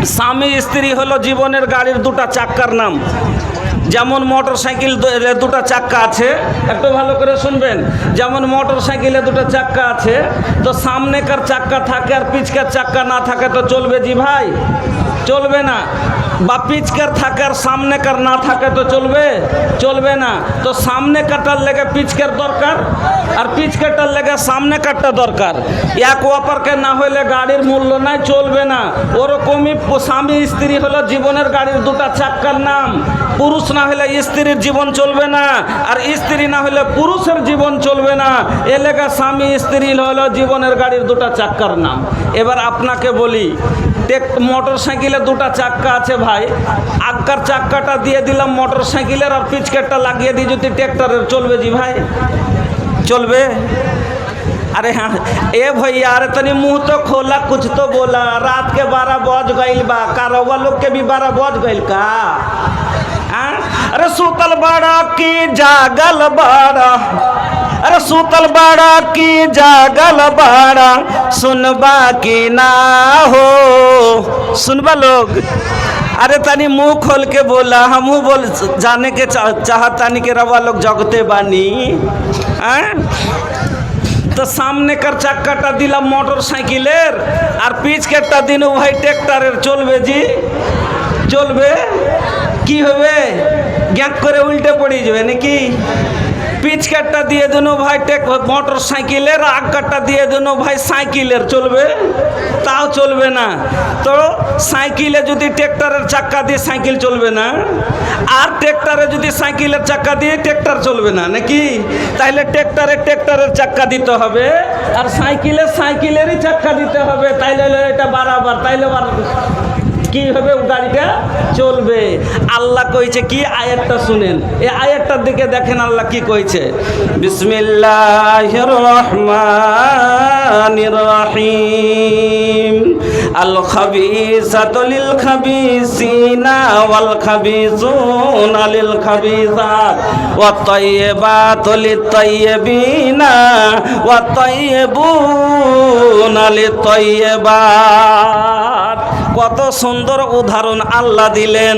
স্বামী স্ত্রী হলো জীবনের গাড়ির দুটা চাক্কার নাম। যেমন মোটর সাইকেল দুটা চাক্কা আছে, একটু ভালো করে শুনবেন। যেমন মোটর সাইকেলে দুটো চাক্কা আছে, তো সামনেকার চাক্কা থাকে আর পিছকার চাক্কা না থাকে তো চলবে জি ভাই? চলবে না। বা পিছকার থাকে আর সামনেকার না থাকে তো চলবে না। তো সামনে কাটার লেগে পিছকার দরকার, আর পিছকাটার লেগে সামনে কাটটা দরকার। এক অপরকে না হইলে গাড়ির মূল্য নাই, চলবে না। ওরকমই স্বামী স্ত্রী হলো জীবনের গাড়ির দুটা চাক্কার নাম। পুরুষ না হলে স্ত্রীর জীবন চলবে না, আর স্ত্রী না হলে পুরুষের জীবন চলবে না। এ লেগে স্বামী স্ত্রী হলো জীবনের গাড়ির দুটা চাক্কার নাম। এবার আপনাকে বলি, মোটর সাইকেলে দুটা চাক্কা আছে ভাই, আগকার চাক্কাটা দিয়ে দিলাম মোটর সাইকেলের, আর পিছকারটা লাগিয়ে দিই যদি ট্র্যাক্টরের, চলবে জি ভাই? চলবে? अरे हाँ ए भैया, अरे तनी मुँह तो खोला, कुछ तो बोला। रात के 12 बज गईल बा, कारवा लोग के भी 12 बज गईल का? अरे सुतल बड़ा की जागल बड़ा, अरे सुतल बड़ा की जागल बड़ा, सुनबा की ना हो? सुनबा लोग? अरे तनी मुंह खोल के बोला, हम बोल जाने के चाहतानी के रवा लोग जगते बानी। तो सामने कर चाक्काटा दिलाम मोटर साइकिलेर, और पिछकेरटा दिन भाई ट्रैक्टरेर, चलबे जी? चलबे? की होबे? ग्याक करे उल्टे पड़ी जाबे नाकि? पिछकारटा दिए देनो भाई मोटर साइकिलेर, आगकारटा दिए देनो भाई साइकिलेर, चलबे? ताও চলবে না। তো সাইকেলে যদি ট্র্যাক্টরের চাক্কা দিয়ে সাইকেল চলবে না, আর ট্র্যাক্টরে যদি সাইকেলের চাক্কা দিয়ে ট্র্যাক্টর চলবে না নাকি? তাইলে ট্র্যাক্টরের চাক্কা দিতে হবে, আর সাইকেলেরই চাক্কা দিতে হবে, তাইলে এটা বারাবার, তাইলে কি হবে? গাড়িটা চলবে। আল্লাহ কইছে কি? আয়াতটা শুনেন, এই আয়াতটার দিকে দেখেন আল্লাহ কি কইছে। বিসমিল্লাহির রহমানির রহিম। আল খাবিসাতু লিল খাবিসিনা ওয়াল খাবিসুনা লিল খাবিসাত ওয়াত তাইয়্যিবাতু লিত তাইয়্যিবিনা ওয়াত তাইয়্যিবুনা লিত তাইয়্যিবাত। কত সুন্দর উদাহরণ আল্লাহ দিলেন।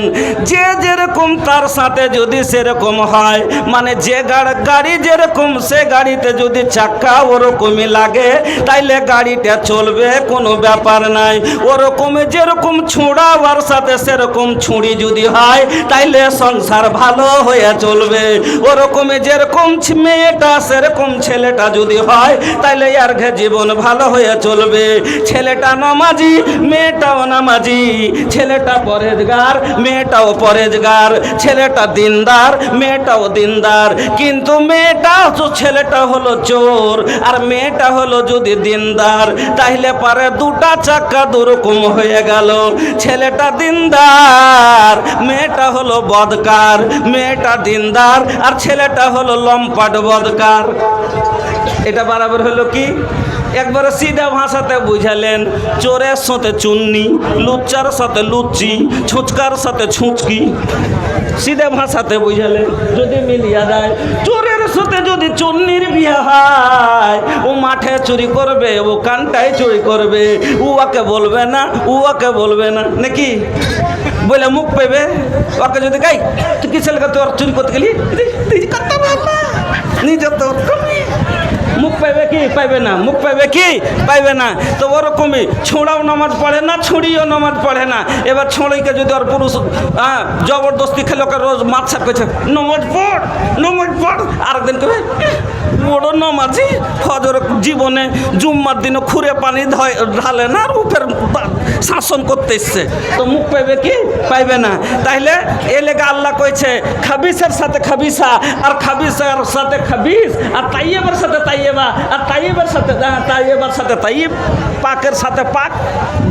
যে যেরকম তার সাথে যদি সেরকম হয়, মানে যে গাড়ি যেরকম সে গাড়িতে যদি চাক্কা ওরকমই লাগে, তাইলে গাড়িটা চলবে, কোনো ব্যাপার নাই। ওরকমই যেরকম ছুঁড়াবার সাথে সেরকম ছুরি যদি হয়, তাইলে সংসার ভালো হয়ে চলবে। ওরকমই যেরকম মেয়েটা সেরকম ছেলেটা যদি হয়, তাইলে আর জীবন ভালো হয়ে চলবে। ছেলেটা নামাজি, মেয়েটাও নামাজি, ছেলেটা পরেজগার, মেয়েটাও পরেজগার, ছেলেটা দিনদার, মেয়েটাও দিনদার। কিন্তু ছেলেটা হলো চোর, আর মেয়েটা হলো যদি দিনদার, তাইলে পারে দুটা চাক্কা দুরকম হয়ে গেল। ছেলেটা দিনদার, মেয়েটা হলো বদকার। মেয়েটা দিনদার, আর ছেলেটা হলো লম্পট বদকার। এটা বরাবর হলো কি? একবারে সিধা ভাষাতে বুঝালেন। চোরের সাথে চুন্নি, লুচ্চার সাথে লুচ্চি, ছুচকার সাথে ছুঁচকি, সিধা ভাষাতে বুঝালেন। যদি মিলিয়া যায়, চোরের সাথে যদি চুন্নির বিয়ে হয়, ও মাঠে চুরি করবে, ও কানটায় চুরি করবে, উয়াকে বলবে না, উয়াকে বলবে না নাকি? বলে মুখ পেবে। ওকে যদি গাই তুই কি ছেলেকে তোর চুরি করতে গেলি, নিজের তো মুখ পাইবে কি? পাইবে না। মুখ পাইবে কি? পাইবে না। তো ওরকমই ছোঁড়াও নামাজ পড়ে না, ছুঁড়িও নামাজ পড়ে না। এবার ছোঁড়িকে যদি ওর পুরুষ জবরদস্তি খেলে, ওকে রোজ মাছ করছে, নমাজ পড়, নমাজ পড়, আরেকদিন কবে বড় নমাজি, ফজর জীবনে জুম্মার দিনও খুঁড়ে পানি ঢালে না, আর উপের শাসন করতে এসছে। তো মুখ পাইবে কি? পাইবে না। তাইলে এ লেগে আল্লাহ কইছে খাবিসের সাথে খাবিসা, আর খাবিসের সাথে খাবিস, আর তাইয়েবের সাথে তাইয়েবা, আর তাইয়েবের সাথে তাইয়েব, পাকের সাথে পাক।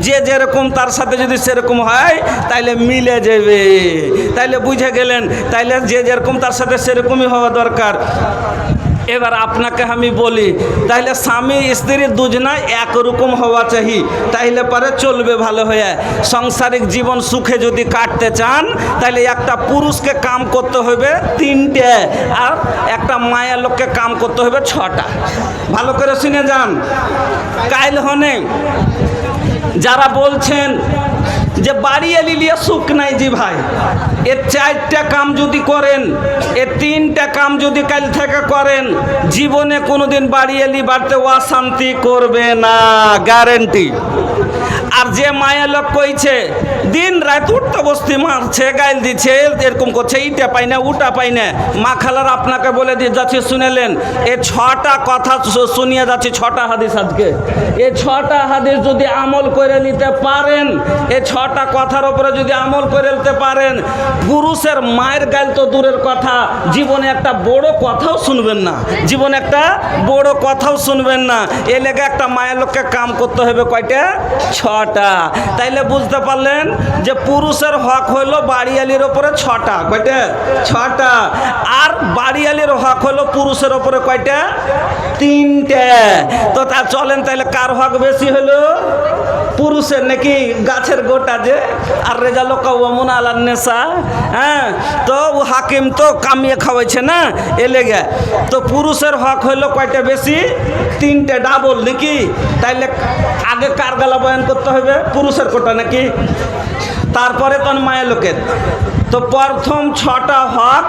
যে যেরকম তার সাথে যদি সেরকম হয়, তাইলে মিলে যাবে। তাইলে বুঝে গেলেন, তাইলে যে যেরকম তার সাথে সেরকমই হওয়া দরকার। এবার আপনাকে আমি বলি, তাইলে স্বামী স্ত্রী দুজনা একরকম হওয়া চাই, তাইলে পরে চলবে ভালো হয়ে। সাংসারিক জীবন সুখে যদি কাটতে চান, তাইলে একটা পুরুষকে কাম করতে হবে 3টে, আর একটা মায়ের লোককে কাম করতে হবে 6টা। ভালো করে শুনে যান। কাইল হনে যারা বলছেন যে বাড়ি এলি লিয়ে সুখ নাই জি ভাই। এ 4টা কাম যদি করেন, এ 3টা কাম যদি কাল থেকে করেন, জীবনে কোনোদিন বাড়ি এলি বাড়তে অশান্তি করবে না, গ্যারেন্টি। আর যে মায়া লোক কইছে দিন রাত উঠতে বসতে মারছে, গাইল দিচ্ছে, এরকম করছে, ইটা পাই না উটা পাই না, মা খালার আপনাকে বলে দিয়ে যাচ্ছে শুনেলেন, এ 6টা কথা শুনিয়ে যাচ্ছে, 6টা হাদিস আজকে। এই 6টা হাদিস যদি আমল করে নিতে পারেন, এই 6টা কথার উপরে যদি আমল করে নিতে পারেন, পুরুষের মায়ের গাইল তো দূরের কথা, জীবনে একটা বড় কথাও শুনবেন না, জীবনে একটা বড় কথাও শুনবেন না। এ লেগে একটা মায়ের লোককে কাম করতে হবে কয়টা? 6টা। তাইলে বুঝতে পারলেন যে পুরুষের হক হইল বাড়িয়ালির ওপরে 6টা, কয়টা? 6টা। আর বাড়িয়ালির হক হইল পুরুষের ওপরে কয়টা? 3টে। তো তা চলেন তাইলে কার হক বেশি হলো? পুরুষের নাকি গাছের গোটা যে, আর রেজালো কাওয়ামুন আলান নেসা। হ্যাঁ, তো হাকিম তো কামিয়ে খাওয়াইছে না, এ লেগে তো পুরুষের হক হইলো কয়টা বেশি? 3টে, ডাবল নাকি? তাইলে আগে কার গালা বয়ান করতে হবে? পুরুষের কোটা নাকি? তারপরে তো মায়ের লোকের। তো প্রথম 6টা হক,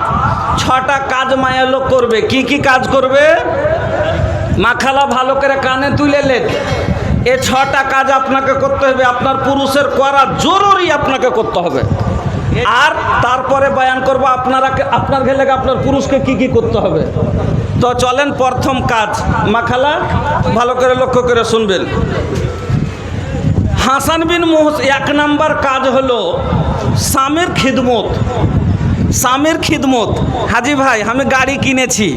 6টা কাজ মায়ের লোক করবে। কি কি কাজ করবে? মাখালা ভালো করে কানে তুলেলেন, এই 6টা কাজ আপনাকে করতে হবে, আপনার পুরুষের করা জরুরি, আপনাকে করতে হবে। আর তারপরে বয়ান করব আপনার গেলে আপনার পুরুষকে কি কি করতে হবে। তো চলেন প্রথম কাজ, মাখালা ভালো করে লক্ষ্য করে শুনবেন। হাসান বিন মুহসিন 1 নাম্বার কাজ হলো স্বামীর খিদমত। স্বামীর খিদমত। হাজি ভাই আমি গাড়ি কিনেছি,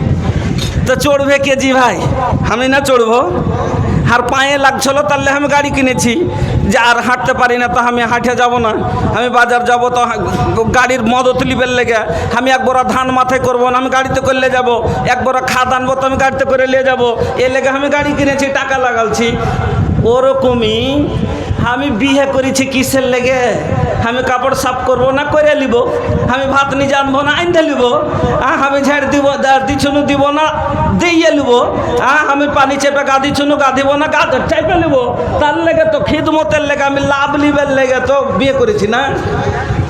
তো চড়বে কে জি ভাই? আমি না চড়বো? আর পায়ে লাগছিল তাহলে আমি গাড়ি কিনেছি, যে আর হাঁটতে পারি না তো আমি হাঁটে যাব না, আমি বাজার যাব তো গাড়ির মদত লিবের লেগে আমি এক বড় ধান মাথায় করবো না, আমি গাড়িতে করলে যাব, এক বড় খাদ আনবো তো আমি গাড়িতে করে নিয়ে যাবো, এ লেগে আমি গাড়ি কিনেছি, টাকা লাগালছি। ওরকমই আমি বিয়ে করেছি কিসের লেগে? আমি কাপড় সাফ করবো না, করে নিব, আমি ভাত নিয়ে জানবো না, আইনতে নিব, আমি ঝাড় দিব দিছুনু দিব না, দিয়ে নিব, আমি পানি চেপে গা দিছুনু গা দিব না, গা চেপে নিব। তার লেগে তো খিদমতের লেগে, আমি লাভ লিবের লেগে তো বিয়ে করেছি না,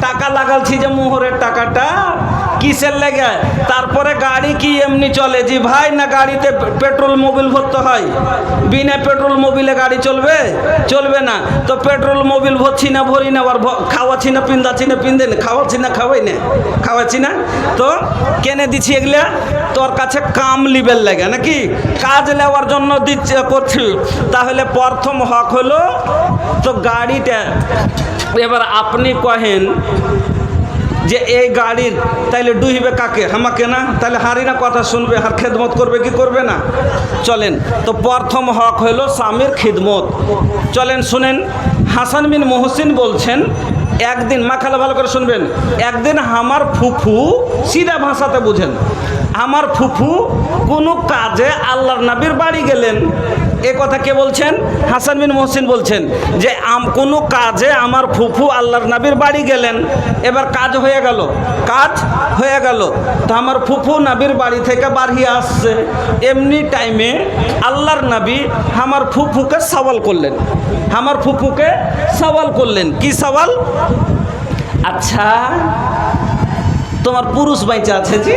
টাকা লাগালছি যে মোহরের টাকাটা কিসের লেগে। তারপরে গাড়ি কি এমনি চলে জি ভাই, না গাড়িতে পেট্রোল মোবিল ভরতে হয়? বিনা পেট্রোল মোবিলে গাড়ি চলবে? চলবে না। তো পেট্রোল মোবিল ভরছি না, ভরি না, আর খাওয়াচ্ছি না, পিন্দাচ্ছি না, পিন্দে না, খাওয়াচ্ছি না, খাওয়াই না, খাওয়াচ্ছি না, তো কেনে দিচ্ছি এগুলা? তোর কাছে কাম লিবেল লাগে নাকি, কাজ নেওয়ার জন্য দিচ্ছে করছি। তাহলে প্রথম হক হলো তো গাড়িটা। এবার আপনি কহেন যে এই গাড়ির তাইলে ডুহিবে কাকে? আমাকে না? তাহলে হারি না কথা শুনবে, আর খেদমত করবে কি করবে না? চলেন, তো প্রথম হক হলো স্বামীর খিদমত। চলেন শুনেন, হাসান বিন মুহসিন বলছেন একদিন, মাখালা ভালো করে শুনবেন, একদিন আমার ফুফু, সিধা ভাষাতে বুঝেন, আমার ফুফু কোনো কাজে আল্লাহর নবীর বাড়ি গেলেন। এ কথা কে বলছেন? হাসান বিন মুহসিন বলছেন যে কোনো কাজে আমার ফুফু আল্লাহর নবীর বাড়ি গেলেন। এবার কাজ হয়ে গেল, কাজ হয়ে গেল, তো আমার ফুফু নবীর বাড়ি থেকে বাড়িয়ে আসছে। এমনি টাইমে আল্লাহর নবী আমার ফুফুকে সওয়াল করলেন, আমার ফুফুকে সওয়াল করলেন। কি সওয়াল? আচ্ছা তোমার পুরুষ বাইচা আছে জি?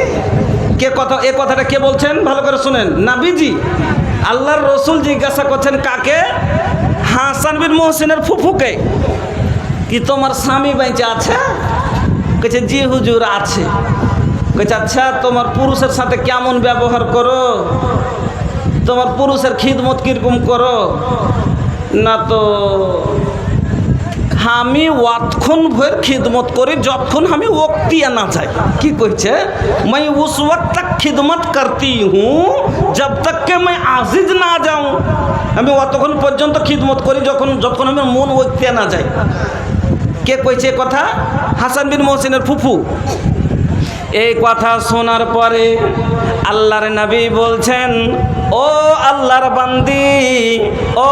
কে কথা, এ কথাটা কে বলছেন? ভালো করে শুনেন, নবীজি আল্লাহর রসুল জিজ্ঞাসা করছেন কাকে? হাসান বিন মুহসিনের ফুফুকে, কি তোমার স্বামী বাইচা আছে? কইছে জি হুজুর আছে। কইছে আচ্ছা তোমার পুরুষের সাথে কেমন ব্যবহার করো? তোমার পুরুষের খিদমত কিরকম করো? না তো আমি অতক্ষণ ভোর খিদমত করি যতক্ষণ আমি ওক্তিয়া না যাই। কি কইছে? मैं उस वक्त तक खिदमत करती हूँ जब तक के मैं आजिज ना जाऊँ। আমি অতক্ষণ পর্যন্ত খিদমত করি যতক্ষণ আমি মন ওক্তিয়া না যাই। কে কইছে কথা? হাসান বিন মুহসিনের ফুফু। এই কথা শোনার পরে আল্লাহর নবী বলছেন, ও আল্লাহর বান্দি, ও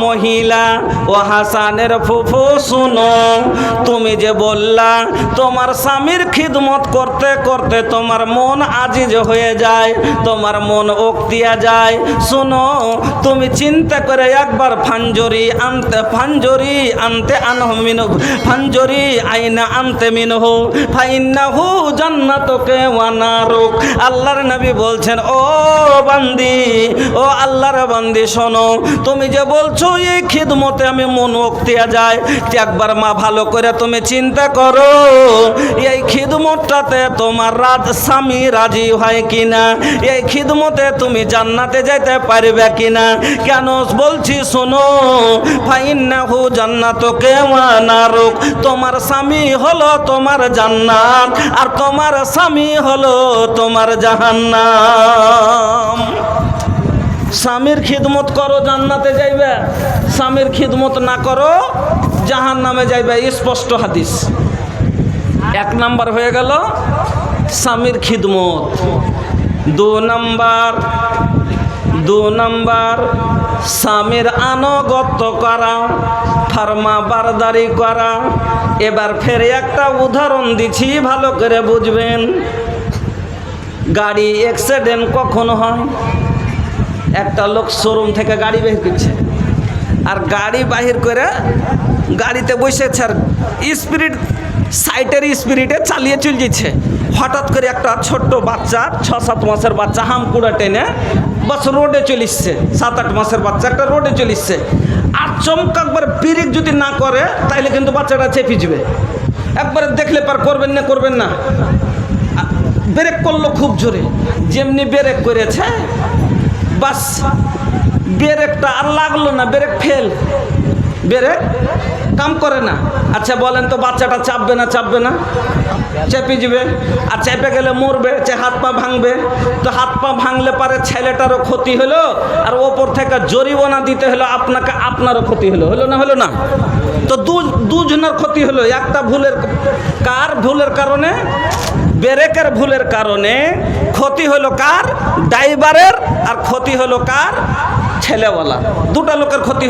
মহিলা, ও হাসানের ফুফু, শুনো, তুমি যে বললা তোমার স্বামীর খিদমত করতে করতে তোমার মন আজিজ হয়ে যায়, তোমার মন উক্তিয়া যায়। শুনো, তুমি চিন্তা করে একবার ফাঞ্জরি আনতে আনহু মিনহু, ফাঞ্জরি আইনা আনতে মিনহু ফাইন্নাহু জান্নাতুকে ওয়া নারুক। আল্লাহর নবী বলছেন, ও বান্দি, ও আল্লাহর বান্দি, শোনো, তুমি যে বলছো এই খিদমতে আমি মন উক্তিয়া যায়, একবার মা ভালো করে তুমি চিন্তা করো এই খিদমতটাতে তোমার স্বামী রাজি হয় কিনা, এই খিদমতে তুমি জান্নাতে যাইতে পারবে কিনা। কেন বলছি শোনো, ফাইন্নাহু জান্নাতুকে ওয়া নারুক, তোমার স্বামী হলো তোমার জান্নাত আর তোমার স্বামী হলো তোমার জাহান্নাম। স্বামীর খিদমত করো জান্নাতে যাইবে, স্বামীর খিদমত না করো জাহান্নামে যাইবে, স্পষ্ট হাদিস। এক নাম্বার হয়ে গেল স্বামীর খিদমত। দু নাম্বার স্বামীর আনুগত্য করা, ফার্মা বারদারি করা। এবার ফের একটা উদাহরণ দিচ্ছি, ভালো করে বুঝবেন। গাড়ি অ্যাক্সিডেন্ট কখন হয়? একটা লোক শোরুম থেকে গাড়ি বের করছে, আর গাড়ি বাহির করে গাড়িতে বসেছে আর সাইটের স্পিরিটে চালিয়ে চলে যাচ্ছে। হঠাৎ করে একটা ছোট্ট বাচ্চা, 6-7 মাসের বাচ্চা হামকুড়া টেনে বাস রোডে চলিচ্ছে, 7-8 মাসের বাচ্চা একটা রোডে চলিচ্ছে। আর চমকা একবার ব্রেক যদি না করে তাইলে কিন্তু বাচ্চাটা চেপে যাবে। একবারে দেখলে পার করবেন না। ব্রেক করলো খুব জোরে, যেমনি ব্রেক করেছে বাস ব্রেকটা আর লাগলো না, ব্রেক ফেল, ব্রেক কাম করে না। আচ্ছা বলেন তো, বাচ্চাটা চাপবে না? চেপে যাবে, আর চেপে গেলে মরবে, হাত পা ভাঙবে। তো হাত পা ভাঙলে পারে ছেলেটারও ক্ষতি হলো, আর ওপর থেকে জরিমানা দিতে হলো আপনাকে, আপনারও ক্ষতি হলো না? তো দুজনের ক্ষতি হলো। একটা ভুলের কারণে, ব্রেকের ভুলের কারণে ক্ষতি হলো কার? ড্রাইভারের, আর ক্ষতি হলো কার? ছেলেওয়ালা। দুটা লোকের ক্ষতি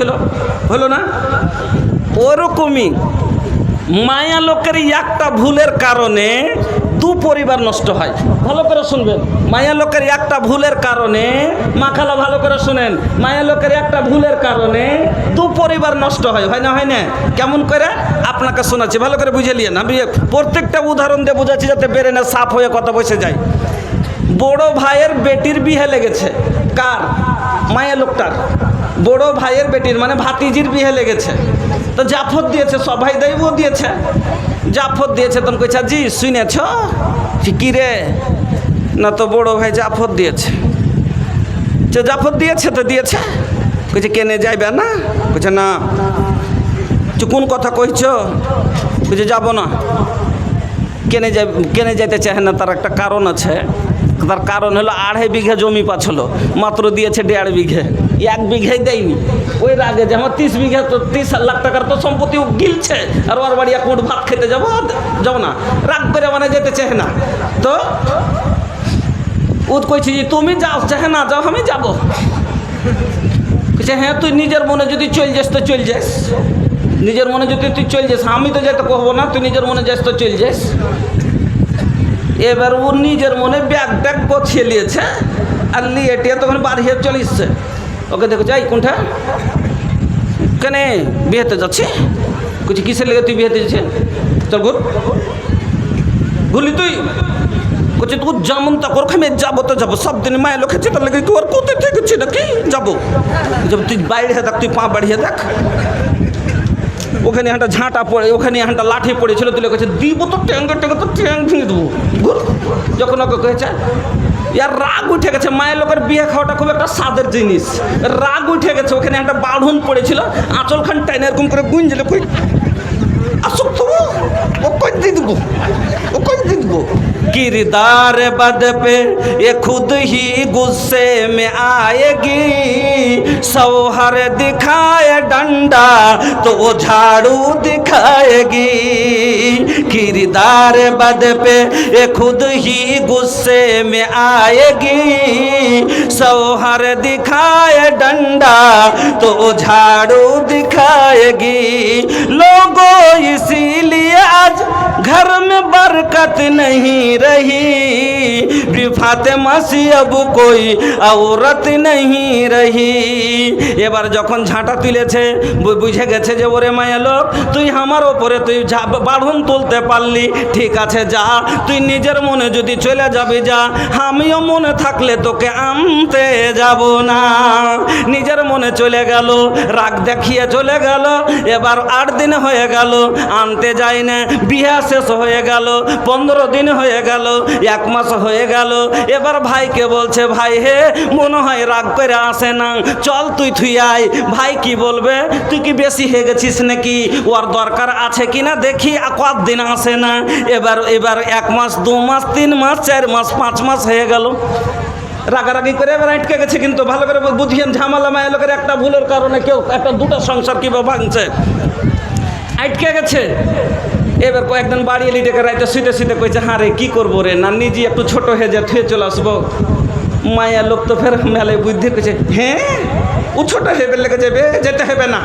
হলো না? ওরকমই মায়া লোকের একটা ভুলের কারণে দু পরিবার নষ্ট হয়। ভালো করে শুনবেন, মায়া লোকের একটা ভুলের কারণে, মাখালা ভালো করে শুনেন, মায়া লোকের একটা ভুলের কারণে দু পরিবার নষ্ট হয় না? কেমন করে আপনাকে শোনাচ্ছি, ভালো করে বুঝে নিয়েন। আমি প্রত্যেকটা উদাহরণ দিয়ে বুঝাচ্ছি যাতে বেড়ে না সাফ হয়ে কথা বসে যায়। বড় ভাইয়ের বেটির বিয়ে লেগেছে। কার? মায়া লোকটার। বড় ভাইয়ের বেটির মানে ভাতিজির বিয়ে লেগেছে। তো জাফর দিয়েছে, সবাই দেবও দিয়েছে। জাফর দিয়েছে, তখন কইছে, জি শুনেছ? কি রে? না তো বড় ভাই জাফর দিয়েছে। জাফর দিয়েছে তো দিয়েছে। কইছে কেনে যাইবে না? কইছে না। কোন কথা কইছ? কইছে যাব না। কেনে যাইতে চায় না, তার একটা কারণ আছে। তার কারণ হলো 2.5 বিঘা জমি পাচ্ছিল, মাত্র দিয়েছে 1.5 বিঘে, 1 বিঘাই দেয়নি। ওই রাগে যে আমার 30 বিঘা, তো 30 লাখ টাকার তো সম্পত্তি গিলছে, আর ওর বাড়ি এক মুঠ ভাত খেতে যাবো না, রাগ করে মানে যেতে চায় না। তো ও কইছি যে তুমি যাও, চাহে না যাও, আমি যাবো। কইছে হ্যাঁ, তুই নিজের মনে যদি চল যাস তো চল যাস, নিজের মনে যদি তুই চল যাস, আমি তো যেতে কহবো না, তুই নিজের মনে যাস তো চল যাস। এবার ও নিজের মনে ব্যাগ গোছিয়ে নিয়েছে, আর নিয়ে তখন বাড়িয়ে চলে এসছে। ওকে দেখো, যাই কোনটা কেনে বিয়েতে যাচ্ছি? কিছু কিসের লেগে তুই বিয়েতে যাচ্ছে? চল ঘুরলি তুই? বলছে তুই যেমন তা কর, আমি যাবো তো যাবো, সব দিন মায়ের লোক তার লেগে কি ওর কোথায় থেকেছি নাকি যাবো? তুই বাইরে দেখ, তুই পা বাড়িয়ে দেখ। ওখানে একটা ঝাঁটা পড়ে, ওখানে একটা লাঠি পড়েছিল, তুলে কেছে দিব তো ট্যাঙ্গ তো ট্যাং ভেঙে দেবো। যখন ওকে কয়েছে, ইয়ার রাগ উঠে গেছে। মায়ের লোকের বিয়ে খাওয়াটা খুব একটা স্বাদের জিনিস। রাগ উঠে গেছে, ওখানে একটা বাঁধন পড়েছিল, আঁচলখান টাইনে এরকম করে গুঞ্জলে কই আসুক তো ও কই দিয়ে দেবো, किरदार बद पे ये खुद ही गुस्से में आएगी, सौहर दिखाए डंडा तो वो झाड़ू दिखाएगी। दीदार बद पे ये खुद ही गुस्से में आएगी। सौहर दिखाए डंडा तो झाड़ू दिखाएगी। लोगों इसीलिए आज घर में बरकत नहीं रही। फातिमा सी अब कोई औरत नहीं रही। এবার যখন ঝাঁটা তুলেছে বুঝে গেছে যে ওরে মায়া লোক তুই আমার ওপরে তুই বাঁধন তুলতে পারলি, ঠিক আছে যা, তুই নিজের মনে যদি চলে যাবি যা, আমিও মনে থাকলে তোকে আনতে যাব না। নিজের মনে চলে গেল, রাগ দেখিয়ে চলে গেল। এবার 8 দিন হয়ে গেল আনতে যাই না। বিয়ে শেষ হয়ে গেল, 15 দিন হয়ে গেল, 1 মাস হয়ে গেল। এবার ভাইকে বলছে ভাই হে মনে হয় রাগ করে আসে না, চল তুই থুই আয়। ভাই কি বলবে, তুই কি বেশি হয়ে গেছিস নাকি, ওর দরকার আছে কিনা দেখি, কতদিন আসে না। এবার 1 মাস 2 মাস 3 মাস 4 মাস 5 মাস হয়ে গেল। রাগারাগি করে এবার আটকে গেছে। কিন্তু ভালো করে বুঝিয়েন ঝামেলা মায়া লোকের একটা ভুলের কারণে কেউ একটা দুটো সংসার কিভাবে ভাঙছে, আটকে গেছে। এবার কয়েকদিন বাড়ি এলি ডেকে রাইতে শুতে শুতে কইছে হ্যাঁ রে কী করবো রে, না নিজে একটু ছোট হয়ে যা থুয়ে চলে আসবো। মায়া লোক তো ফের মেলায় বুদ্ধি কইছে হ্যাঁ ও ছোট হেবে লেগে যাবে, যেতে হবে না,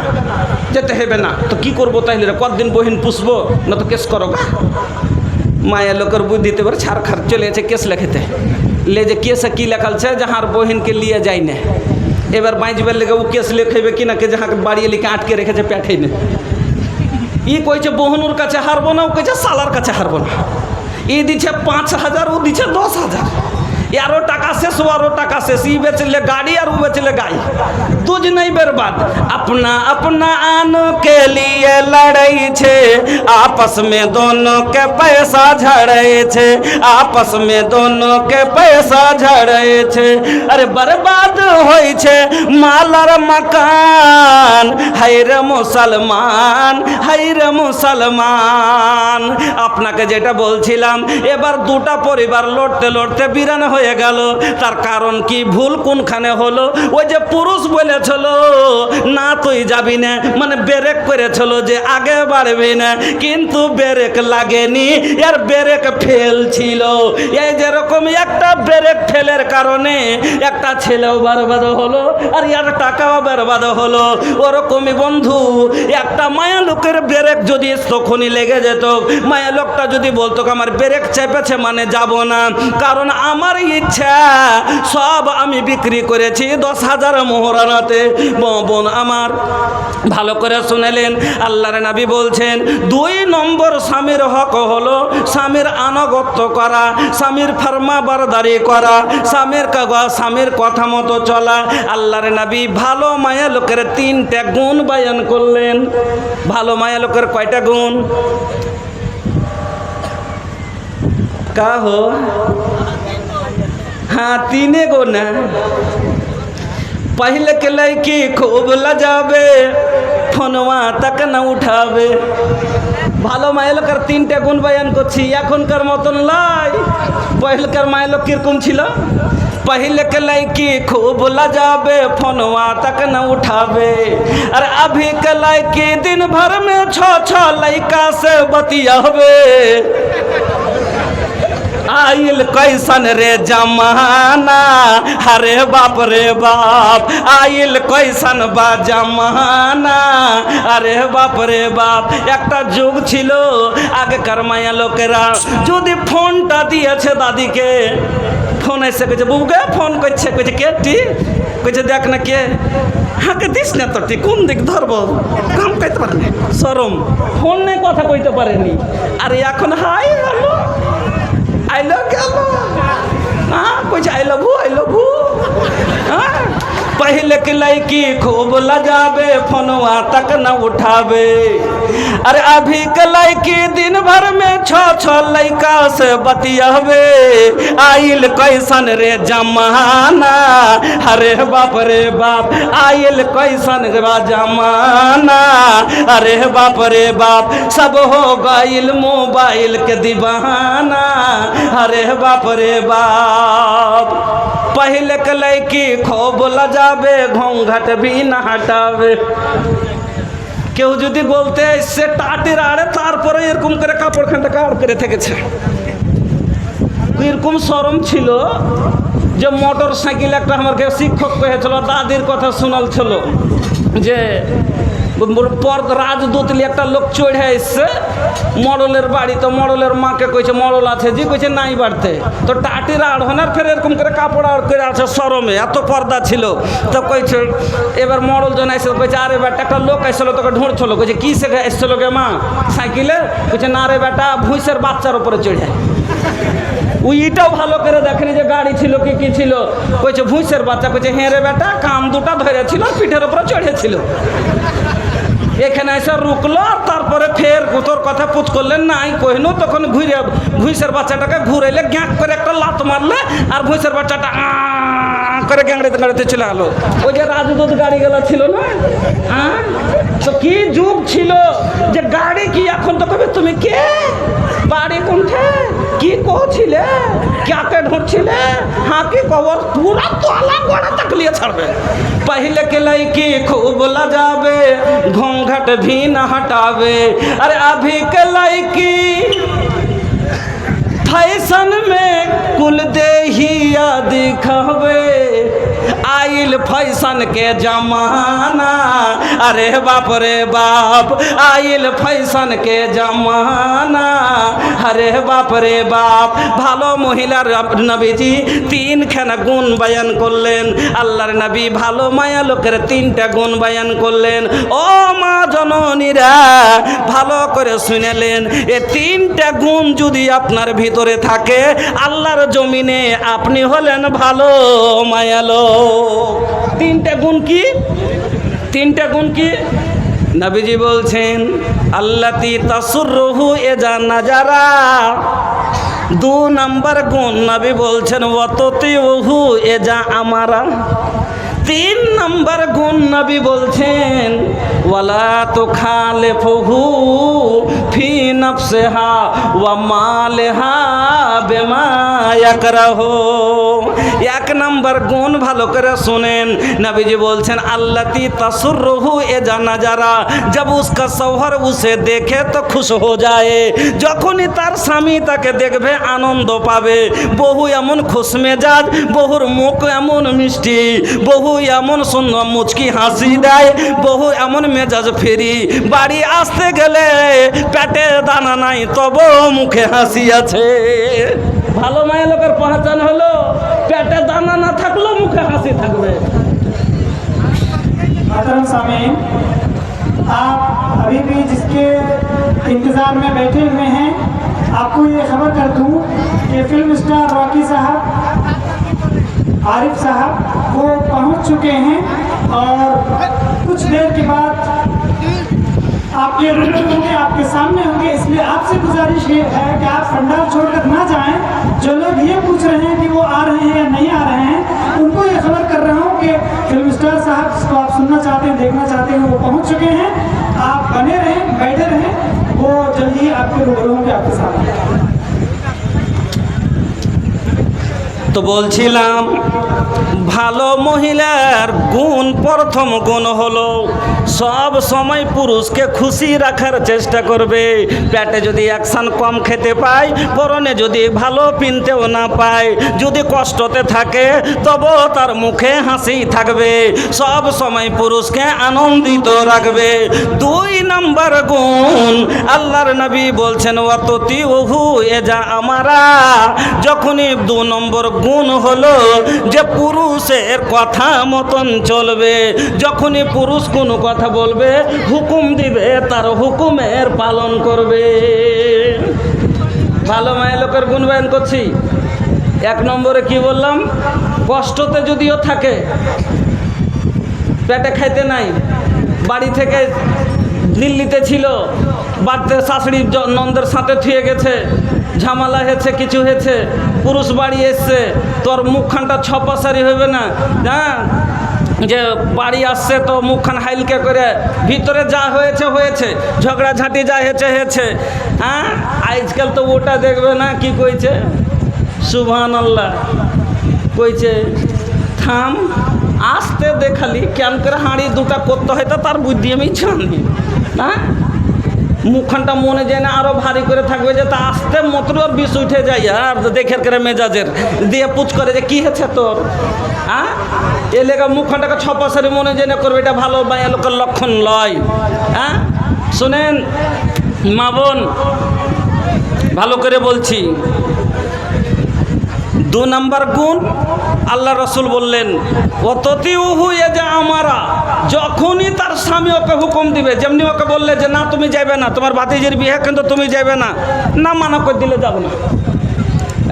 যেতে হবে না। তো কি করবো তাইলে, কতদিন বহিন পুষবো, না তো কেস করো। মায়া লোকের বুদ্ধিতে এবার ছাড় খার চলে গেছে কেস লেখেতে। ले जे केस की लिखल है जहाँ बहन के लिए जाए न। एबार बाँचबे लगे वो केस लिखेबे कि ना के जहाँ बाड़ी लिखे आटके रेखे पेठे ने ই কইছে বহনুর কাছে হারবো না, ও কইছে সালার কাছে হারবো না। ই দিচ্ছে 5000, ও দিচ্ছে 10000। यारो टाका शेष वारो टाका शेष, ई बेचले गाड़ी और वो बेचले गाय। तुझ नहीं बर्बाद, अपना अपना आनो के लिए लड़ाई छे, आपस में दोनों के पैसा झड़े छे, आपस में दोनों के पैसा झड़े छे। अरे बर्बाद होई छे मालर मकान, हाय रे मुसलमान, हाय रे मुसलमान। আপনাকে যেটা বলছিলাম, এবার দুটা পরিবার লড়তে লড়তে বিরান হয়ে গেল। তার কারণ কি, ভুল কোনখানে হলো? ওই যে পুরুষ বলেছিল না তুই যাবি না, মানে ব্রেক করেছিল যে আগে বাড়বি না, কিন্তু ব্রেক লাগেনি, এর ব্রেক ফেল ছিল। এই যেরকম একটা ব্রেক ফেলের কারণে একটা ছেলেও বরবাদ হলো আর এর টাকাও বরবাদ হলো। ওরকমই বন্ধু, একটা মায়া লোকের ব্রেক যদি তখনই লেগে যেত, মায়া লোকটা যদি বলতো আমার ব্রেক চেপেছে মানে যাব না, কারণ আমার ইচ্ছা সব আমি বিক্রি করেছি 10,000 মোহরানাতে। বোন আমার ভালো করে শুনেলেন, আল্লাহর নবী বলছেন 2 নম্বর স্বামীর হক হলো স্বামীর আনুগত্য করা, স্বামীর ফরমাবরদারি করা, স্বামীর কথা মতো চলা। আল্লাহর নবী ভালো মায়া লোকের 3টা গুণ বয়ান করলেন। ভালো মায়া লোকের কয়টা গুণ? का हो? हाँ 3 गुण। पहले के लड़की खूब लजावे, फोनवा तक न उठावे। ভালো মায়া লোকের 3টা গুণ বয়ান করছি, এখনকার মতন লাই। পহলকার মায়া লোক কিরকম ছিল? पहले के लड़की खूब लजावे, फोनवा तक न उठावे। अरे अभी के लड़की दिन भर में 6 लड़का से बतियावे। आइल कैसन रे जमाना, अरे बाप रे बाप, आइल कैसन बा जमाना, अरे बाप रे बाप। একটা যুগ ছিল আগেকার মায়া লোকেরা যদি ফোনটা দিয়েছে দাদিকে, ফোন এসে কইছে বুবুকে ফোন করছে, কইছে কে টি, কইছে দেখ না কে, হাঁকে দিস না তো টি, কোন দিক ধরবো, কাম করতে পারেনি, শরম, ফোন নিয়ে কথা কইতে পারেনি। আর এখন হাই হ্যালো আইলো গেল, हाँ कुछ आई लव यू। हाँ पहले की लड़की खूब लजावे, फोनवा तक न उठावे। अरे अभी के लड़की दिन भर में 6 लड़का से बतियावे। आइल कैसन रे जमाना, अरे बाप रे बाप, आइल कैसन रे जमाना, अरे बाप रे बाप। सब हो गइल मोबाइल के दीवाना, अरे बाप रे बाप। पहले के लड़की की खूब लजावे, फोनवा तक न उठावे। अरे अभी के लड़की दिन भर में 6 लड़का से बतियावे। आइल कैसन रे जमाना, अरे बाप रे बाप, आइल कैसन रे जमाना, अरे बाप रे बाप। सब हो गइल मोबाइल के दीवाना, अरे बाप रे बाप। पहले के लड़की खूब लजावे, घूंघट भी न हटावे। কেউ যদি বলতে এসছে টাটির আড়ে, তারপরে এরকম করে কাপড়খানটাকে আড় করে থেকেছে। এরকম শরম ছিল যে মোটর সাইকেল একটা আমাকে শিক্ষক কহেছিল, দাদির কথা শোনালছিল যে রাজদূতলি একটা লোক চড়ে এসছে মডলের বাড়ি। তো মডলের মাকে কইছে মডল আছে জি, কইছে নাই বাড়তে। তো টাটির আড়হনার ফের এরকম করে কাপড় আড় করে আছে শরমে, এত পর্দা ছিল। তো কইছে এবার মডল জন এসে কইছে আরে বেটা একটা লোক এসেছিল তোকে ঢুঁড়ছিল। কইছে কি সে এসেছিল গে মা সাইকেলে? কইছে না রে বেটা ভুঁইসের বাচ্চার উপরে চড়ে। ওইটাও ভালো করে দেখেনি যে গাড়ি ছিল কি কি ছিল। কইছে ভুঁইসের বাচ্চা। কইছে হ্যাঁ রে বেটা কাম দুটা ধরেছিল পিঠের উপরে চড়েছিল। এখানে এসে রুকলো, তারপরে ফের তোর কথা পুছ করলেন নাই কহিনু, তখন ঘুরে ভুঁইসের বাচ্চাটাকে ঘুরাইলে গ্যাঁক করে একটা লাত মারলে, আর ভুঁইসের বাচ্চাটা করে গ্যাংড়াতে গাড়িতে চলে গেলো। ওই যে রাজদূত গাড়ি গেলা ছিল না, তো কি যুগ ছিল যে গাড়ি কি এখন তো কবে তুমি কে বাড়ি কোনঠে কি কহছিলে কাকে ঢুকছিলে हाँ की कवर पूरा तोला गोड़ा तक लिए छड़बे। पहले के लड़की खूब लजावे घूंघट भी न हटावे, अरे अभी के लड़की फैशन में कुल देहिया दिखावे। आइल फैशन के जमाना, अरे बाप रे बाप आइल फैशन के जमाना, अरे बाप रे बाप। ভালো মহিলার নবীজি তিনখানা গুণ বয়ান করলেন। আল্লাহর নবী ভালো মায়া লোকের তিনটা গুণ বয়ান করলেন। ও মা জননীরা ভালো করে শুনেলেন, এই তিনটা গুণ যদি আপনার ভিতরে থাকে আল্লাহর জমিনে আপনি হলেন ভালো মায়ালো। তিনটা গুণ কি? তিনটা গুণ কি? নবীজি বলছেন আল্লাতি তাসুররুহু এজা নাজারা। 2 নম্বর গুণ নবী বলছেন ওয়াততিউহু এজা আমারা। 3 নম্বর গুণ নবী বলছেন ওয়ালা তুখালিফুহু ফি নফসিহা ওয়া মালিহা বিমা ইয়াকরাহু। 1 নম্বর গুণ ভালো করে শুনেন, নবীজি বলছেন আল্লাতি তাসুররুহু এজা নাজারা, जब उसका शौहर उसे देखे तो खुश हो जाए। যখনই তার স্বামী তাকে দেখবে আনন্দ পাবে। বহু এমন খুশ মেজাজ, বহুর মুখ এমন মিষ্টি, বহু এমন সুন্দর মুচকি হাসি দেয়, বহু এমন মেজাজ ফেরি বাড়ি আসতে গেলে পেটে দানা নাই তবু মুখে হাসি আছে। ভালো মায়া লোকের পহচান হলো পেটে দানা না থাকলেও মুখে হাসি থাকবে। आप अभी भी जिसके इंतज़ार में बैठे हुए हैं, आपको ये खबर कर दूं कि फिल्म स्टार रॉकी साहब, आरिफ साहब वो पहुंच चुके हैं और कुछ देर के बाद आपके रूबरू होंगे, आपके सामने होंगे। इसलिए आपसे गुजारिश ये है कि आप पंडाल छोड़कर ना जाएं। जो लोग ये पूछ रहे हैं कि वो आ रहे हैं या नहीं आ रहे हैं, उनको ये खबर कर रहा हूँ कि फिल्म स्टार साहब जिसको आप सुनना चाहते हैं, देखना चाहते हैं, वो पहुँच चुके हैं। आप बने रहें, बैठे रहें, वो जल्दी ही आपके रूबरू होंगे, आपके सामने। তো বলছিলাম ভালো মহিলার গুণ, প্রথম গুণ হলো সব সময় পুরুষকে খুশি রাখার চেষ্টা করবে। পেটে যদি অ্যাকশন কম খেতে পায়, পরনে যদি ভালো পিনতেও না পায়, যদি কষ্টতে থাকে তবুও তার মুখে হাসি থাকবে। সব সময় পুরুষকে আনন্দিত রাখবে। 2 নম্বর গুণ আল্লাহর নবী বলছেন ওয়াততিউহু এজা আমারা। যখনই 2 নম্বর গুণ হলো যে পুরুষের কথা মতন চলবে। যখনই পুরুষ কোনো কথা বলবে, হুকুম দিবে, তার হুকুমের পালন করবে। ভালো মায়ের লোকের গুণ বয়ান করছি। 1 নম্বরে কি বললাম? কষ্টতে যদিও থাকে, পেটে খাইতে নাই, বাড়ি থেকে দিল্লিতে ছিল, বাড়িতে শাশুড়ি নন্দের সাথে থুয়ে গেছে, ঝামেলা হয়েছে, কিছু হয়েছে, পুরুষ বাড়ি এসছে, তোর মুখখানটা ছপাসারি হবে না, হ্যাঁ যে বাড়ি আসছে তো মুখখান হাইলকে করে, ভিতরে যা হয়েছে হয়েছে, ঝগড়াঝাঁটি যা হয়েছে হয়েছে। হ্যাঁ আজকাল তো ওটা দেখবে না, কি কইছে সুবহানাল্লাহ, কইছে থাম আসতে দেখালি কেন করে হাঁড়ি দুটা করতে হয়, তো তার বুদ্ধি আমি জানি। না মুখখানটা মনে যায় না আরো ভারী করে থাকবে যে তা আস্তে মতো আর বিষ উঠে যায় আর দেখের করে মেজাজের দিয়ে পুচ করে যে কি হচ্ছে তোর হ্যাঁ এ লেখা মুখখানটাকে ছপাশারি মনে যায় না করবে এটা ভালো মায়া লোকের লক্ষণ লয় হ্যাঁ শুনেন মা বোন ভালো করে বলছি 2 নাম্বার গুণ আল্লাহ রসুল বললেন অততিউহু এ যে আমারা যখনই তার স্বামী ওকে হুকুম দিবে যেমনি ওকে বললে যে না তুমি যাবে না তোমার ভাতিজির বিয়ে কিন্তু তুমি যাবে না না মানা করে দিলে যাবো না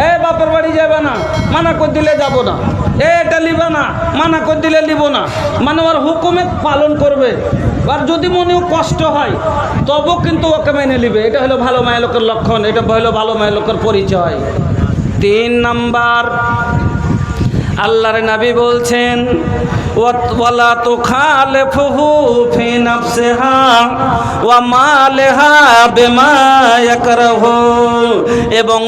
এ বাপের বাড়ি যাবে না মানা করে দিলে যাবো না এটা লিবে না মানা করে দিলে লিব না মানে ওর হুকুমে পালন করবে আর যদি মনেও কষ্ট হয় তবু কিন্তু ওকে মেনে নিবে এটা হলো ভালো মায়ের লোকের লক্ষণ এটা হলো ভালো মায়ের লোকের পরিচয় 3 নাম্বার আল্লাহর নবী বলছেন ওয়ালা তুখালিফুহু ফি নাফসিহা ওয়া মালিহা বিমা ইয়াকরাহু এবং